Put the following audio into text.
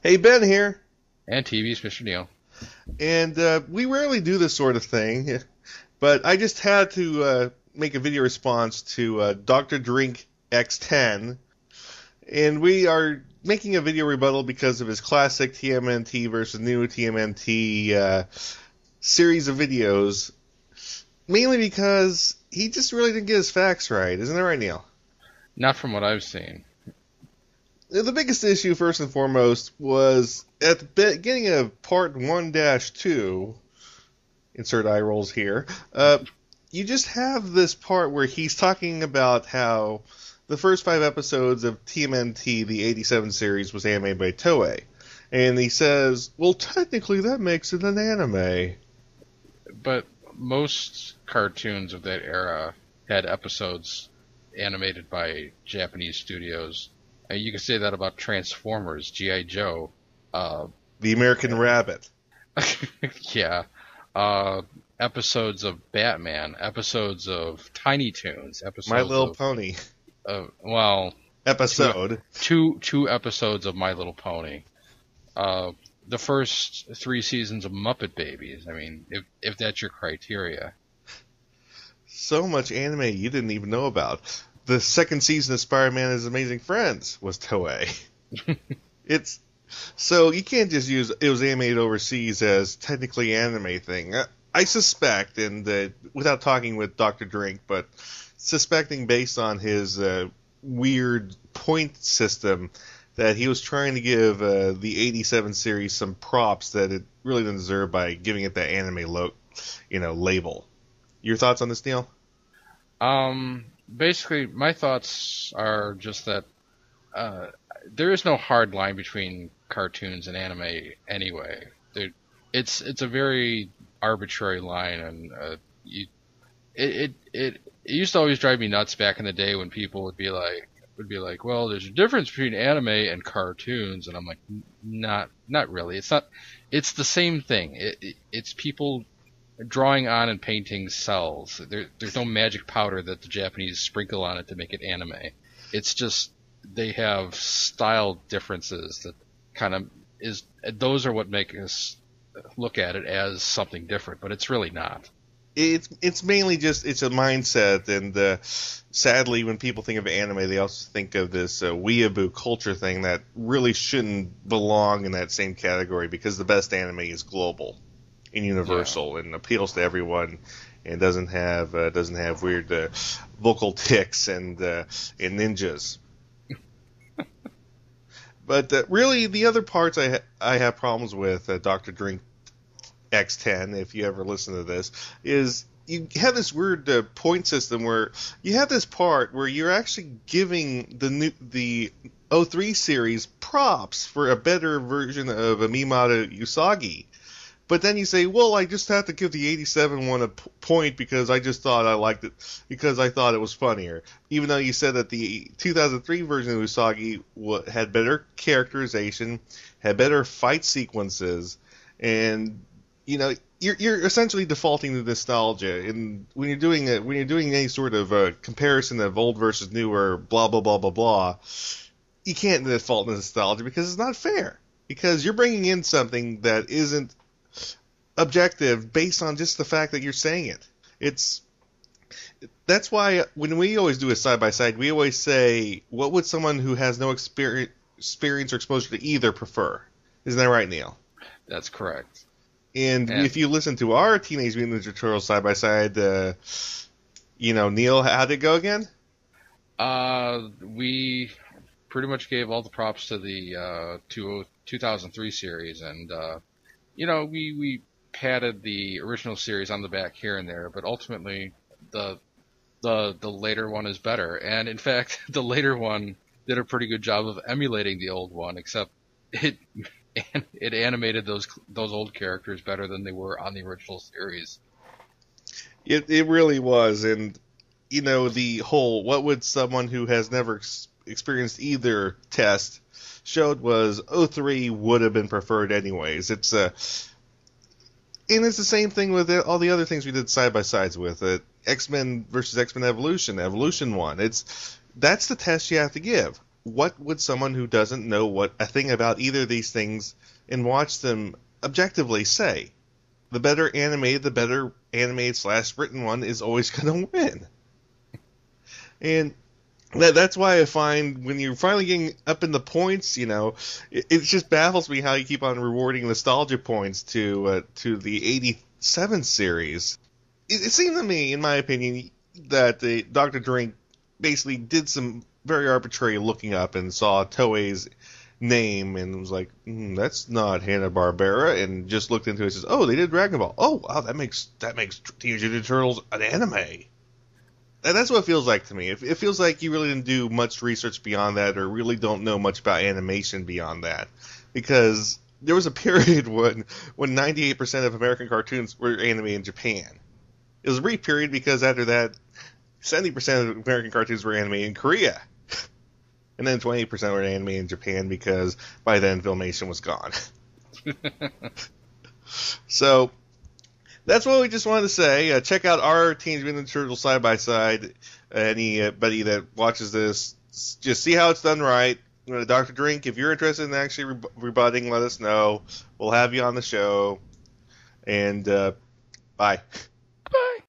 Hey, Ben here, And TV's Mr. Neil. and we rarely do this sort of thing, but I just had to make a video response to Dr. Drink X10, and we are making a video rebuttal because of his classic TMNT versus new TMNT series of videos, mainly because he just really didn't get his facts right. Isn't that right, Neil? Not from what I've seen. The biggest issue, first and foremost, was at the beginning of part 1-2. Insert eye rolls here. You just have this part where he's talking about how the first 5 episodes of TMNT, the '87 series, was animated by Toei. And he says, well, technically that makes it an anime. But most cartoons of that era had episodes animated by Japanese studios. You could say that about Transformers, G.I. Joe. Uh, The American Rabbit. yeah. Episodes of Batman, episodes of Tiny Toons, My episodes Little Pony. well, two, Episode. two episodes of My Little Pony. Uh, the first 3 seasons of Muppet Babies. I mean, if that's your criteria. So much anime you didn't even know about. The second season of Spider-Man and His Amazing Friends was Toei. It's so you can't just use it was animated overseas as technically anime thing. I suspect, and without talking with Dr. Drink, but suspecting based on his weird point system that he was trying to give the '87 series some props that it really didn't deserve by giving it that anime label. Your thoughts on this, Neil? Basically, my thoughts are just that there is no hard line between cartoons and anime anyway. It's a very arbitrary line, and it used to always drive me nuts back in the day when people would be like, well, there's a difference between anime and cartoons, and I'm like, not really. It's not. It's the same thing. It's people drawing on and painting cells. There's no magic powder that the Japanese sprinkle on it to make it anime. It's just they have style differences that kind of is those are what make us look at it as something different, but it's really not. It's mainly just it's a mindset, and sadly, when people think of anime, they also think of this weeaboo culture thing that really shouldn't belong in that same category because the best anime is global and Yeah. universal and appeals to everyone and doesn't have weird vocal tics and ninjas. But really, the other parts I have problems with Doctor Drink X10, if you ever listen to this, is you have this weird point system where you have this part where you're actually giving the '03 series props for a better version of Amimata Usagi. But then you say, well, I just have to give the '87 one a point because I just thought I liked it because I thought it was funnier. Even though you said that the 2003 version of Usagi had better characterization, had better fight sequences, and you're essentially defaulting to nostalgia. And when you're doing any sort of comparison of old versus new or blah blah blah blah blah, you can't default to nostalgia because it's not fair. Because you're bringing in something that isn't objective based on just the fact that you're saying it. That's why when we always do a side by side, we always say, what would someone who has no experience or exposure to either prefer? Isn't that right, Neil? That's correct. And And if you listen to our Teenage Mutant Ninja Turtles side by side, Neil, how'd it go again? we pretty much gave all the props to the 2003 series, and we patted the original series on the back here and there, but ultimately the the later one is better. And in fact, the later one did a pretty good job of emulating the old one, except it it animated those old characters better than they were on the original series. It really was, and the whole what would someone who has never experienced either test showed was '03 would have been preferred anyways. And it's the same thing with all the other things we did side by sides with X-Men versus X-Men Evolution. Evolution won. That's the test you have to give. what would someone who doesn't know what a thing about either of these things and watch them objectively say? The better animated slash written one is always going to win. And that's why I find when you're finally getting up in the points, it just baffles me how you keep on rewarding nostalgia points to the '87 series. It seemed to me, in my opinion, that Dr. Drink basically did some very arbitrary looking up and saw Toei's name and was like, that's not Hanna-Barbera, and just looked into it and says, oh, they did Dragon Ball. Oh, wow, that makes Teenage Mutant Ninja Turtles an anime. And that's what it feels like to me. It feels like you really didn't do much research beyond that, or really don't know much about animation beyond that. Because there was a period when 98% of American cartoons were anime in Japan. It was a brief period because after that, 70% of American cartoons were anime in Korea. And then 28% were anime in Japan because by then Filmation was gone. So that's what we just wanted to say. Check out our Teenage Mutant Ninja Turtles side by side. Anybody that watches this, just see how it's done right. Dr. Drink, if you're interested in actually rebutting, let us know. We'll have you on the show. And bye.